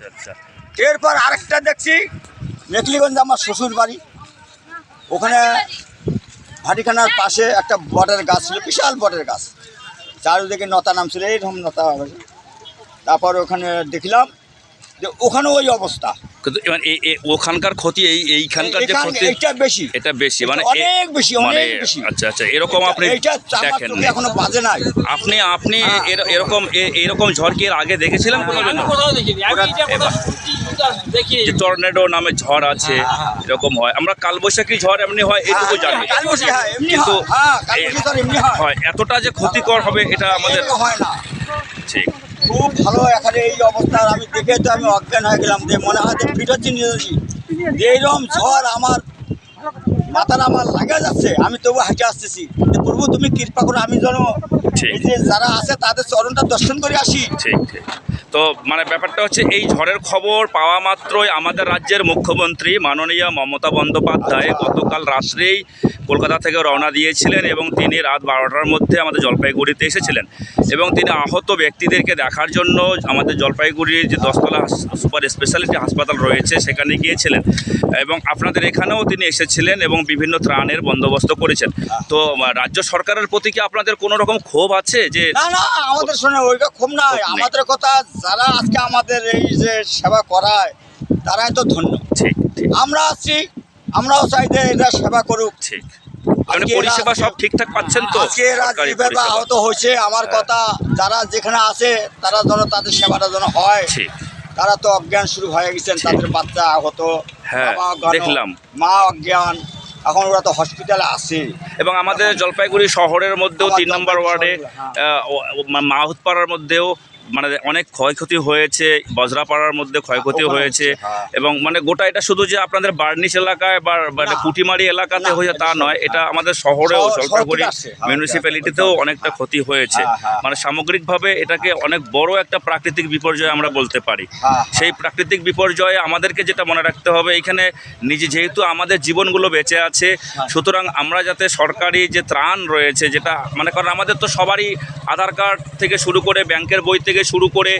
আচ্ছা। এরপর আরেকটা দেখছি মেকলিগঞ্জ আমার শ্বশুর বাড়ি, ওখানে ভাটিখানার পাশে একটা বটের গাছ ছিল, বিশাল বটের গাছ, চারিদিকে নতা নামছিল, এইরকম নতা। তারপর ওখানে দেখলাম যে ওখানে ওই অবস্থা, কিন্তু ওখানকার ক্ষতি এইখানকার যে ক্ষতি এটা বেশি মানে অনেক বেশি, অনেক বেশি। আচ্ছা আপনি দেখেন এখনো বাজে নাই। আপনি এরকম ঝড় কি এর আগে দেখেছিলেন কোনোদিন? যে টর্নেডো নামে ঝড় আছে এরকম হয়, আমরা কালবৈশাখী ঝড় এমনি হয় এটুকু জানি, কিন্তু হয় এতটা যে ক্ষতিকর হবে এটা আমাদের হয় না। ঠিক খুব ভালো এখানে এই অবস্থা আমি দেখে তো আমি অজ্ঞান হয়ে গেলাম, যে মনে হয় যে ফিরোচ্ছি নিয়েছি, যে এইরকম ঝড় আমার মাথার আমার লাগা যাচ্ছে, আমি তবু হাঁটে আসতেছি। প্রভু তুমি কৃপা করো, আমি যেন এই যে যারা আছে তাদের চরণটা দর্শন করে আসি। ঠিক তো মানে ব্যাপারটা হচ্ছে এই ঝড়ের খবর পাওয়া মাত্রই আমাদের রাজ্যের মুখ্যমন্ত্রী মাননীয় মমতা বন্দ্যোপাধ্যায় গতকাল রাত্রেই কলকাতা থেকে রওনা দিয়েছিলেন এবং তিনি রাত 12টার মধ্যে আমাদের জলপাইগুড়িতে এসেছিলেন এবং তিনি আহত ব্যক্তিদেরকে দেখার জন্য আমাদের জলপাইগুড়ির যে 10তলা সুপার স্পেশালিটি হাসপাতাল রয়েছে সেখানে গিয়েছিলেন এবং আপনাদের এখানেও তিনি এসেছিলেন এবং বিভিন্ন ত্রাণের বন্দোবস্ত করেছেন। তো রাজ্য সরকারের প্রতি কি আপনাদের কোনো রকম ক্ষোভ আছে? যে না আমাদের শোনে ওইটা ক্ষোভ নাই, আমাদের কথা যারা আজকে আমাদের এই যে সেবা করায় তারাই তো ধন্য। ঠিক আমরা আছি, আমরাও চাই যে এটা সেবা করুক। ঠিক পরিষেবা সব ঠিকঠাক পাচ্ছেন তো? আহত হয়েছে, আমার কথা যারা যেখানে আছে তারা যেন তাদের সেবাটা যেন হয়। তারা তো অজ্ঞান শুরু হয়ে গেছেন, তাদের বাচ্চা আহত, দেখলাম মা অজ্ঞান, এখন ওরা তো হসপিটালে আছে। এবং আমাদের জলপাইগুড়ি শহরের মধ্যেও 3 নম্বর ওয়ার্ডে মাহুতপাড়ার মধ্যেও মানে অনেক ক্ষয়ক্ষতি হয়েছে, বজরাপাড়ার মধ্যে ক্ষয়ক্ষতি হয়েছে এবং মানে গোটা এটা শুধু যে আপনাদের বার্নিশ এলাকায় বা মানে পুটিমারি এলাকাতে হয়েছে তা নয়, এটা আমাদের শহরেও জলপাইগুড়ি মিউনিসিপ্যালিটিতেও অনেকটা ক্ষতি হয়েছে। মানে সামগ্রিকভাবে এটাকে অনেক বড় একটা প্রাকৃতিক বিপর্যয় আমরা বলতে পারি। সেই প্রাকৃতিক বিপর্যয়ে আমাদেরকে যেটা মনে রাখতে হবে, এখানে যেহেতু আমাদের জীবনগুলো বেঁচে আছে, সুতরাং আমরা যাতে সরকারি যে ত্রাণ রয়েছে, যেটা মানে কারণ আমাদের তো সবারই আধার কার্ড থেকে শুরু করে ব্যাংকের বই থেকে শুরু করে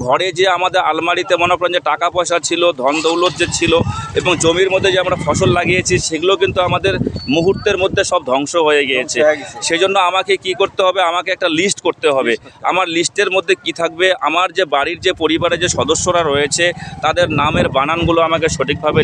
ঘরে যে আমাদের আলমারিতে মনে করেন যে টাকা পয়সা ছিল, ধন দৌলত যে ছিল এবং জমির মধ্যে যে আমরা ফসল লাগিয়েছি সেগুলো কিন্তু আমাদের মুহূর্তের মধ্যে সব ধ্বংস হয়ে গিয়েছে। সেই জন্য আমাকে কি করতে হবে, আমাকে একটা লিস্ট করতে হবে। আমার লিস্টের মধ্যে কি থাকবে, আমার যে বাড়ির যে পরিবারের যে সদস্যরা রয়েছে তাদের নামের বানানগুলো আমাকে সঠিকভাবে